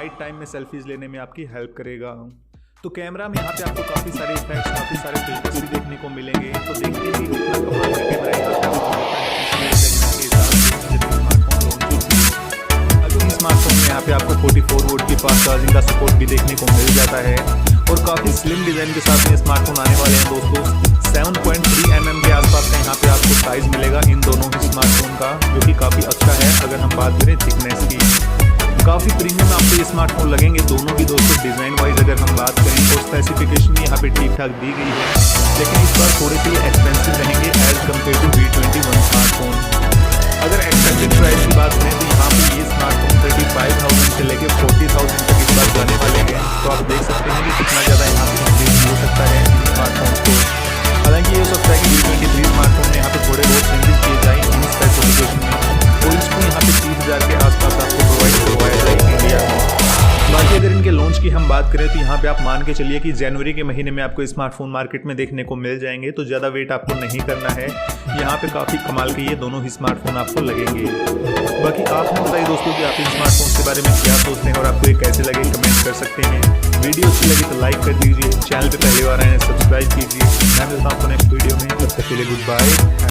Right time में selfies लेने में आपकी हेल्प करेगा। तो कैमरा में यहाँ पे आपको काफ़ी सारे इफेक्ट्स, काफ़ी सारे फिल्टर्स भी देखने को मिलेंगे। तो देखते हैं कि कितना कमाल का कैमरा स्मार्टफोन में यहाँ पे आपको 44 वोल्ट की फास्ट चार्जिंग का सपोर्ट भी देखने को मिल जाता है और काफ़ी स्लिम डिज़ाइन के साथ में स्मार्टफोन आने वाले हैं दोस्तों। 7.3 mm के आसपास का यहाँ पे आपको साइज़ मिलेगा इन दोनों ही स्मार्टफोन का, जो कि काफ़ी अच्छा है। अगर हम बात करें थिकनेस की, काफ़ी प्रीमियम आपको ये स्मार्टफोन लगेंगे दोनों की दोस्तों। डिज़ाइन वाइज अगर हम बात करें तो स्पेसिफिकेशन यहाँ पे ठीक ठाक दी गई है, लेकिन इस बार थोड़े से एक्सपेंसिव रहेंगे as compared to V21 smartphone. अगर एक्सपेक्टेड प्राइस की बात करें तो यहाँ पे ये स्मार्टफोन 35,000 से लेकर 40,000 तक इस बार जाने वाले हैं। तो आप देख सकते हैं कि कितना ज़्यादा यहाँ पे इंक्रीज हो सकता है स्मार्टफोन को। हालांकि ये हो सकता है कि V23 स्मार्टफोन में यहाँ पे थोड़े बहुत चेंजेस किए जाए इन स्पेसिफिकेशन में, तो इसको यहाँ पे 30,000 के आसपास आपको प्रोवाइड करवाया जाएगा इंडिया में। बाकी अगर इनके लॉन्च की हम बात करें तो यहाँ पे आप मान के चलिए कि जनवरी के महीने में आपको स्मार्टफोन मार्केट में देखने को मिल जाएंगे। तो ज़्यादा वेट आपको नहीं करना है, यहाँ पे काफ़ी कमाल के ये दोनों ही स्मार्टफोन आपको लगेंगे। बाकी आप हमें बताइए दोस्तों कि आप इन स्मार्टफोन के बारे में क्या सोचते हैं और आपको ये कैसे लगे, कमेंट कर सकते हैं। वीडियो अच्छी लगी तो लाइक कर दीजिए, चैनल पर पहली बार आए हैं सब्सक्राइब कीजिए। मैं मिलता हूँ आपको नेक्स्ट वीडियो में, तब तक के लिए गुड बाय।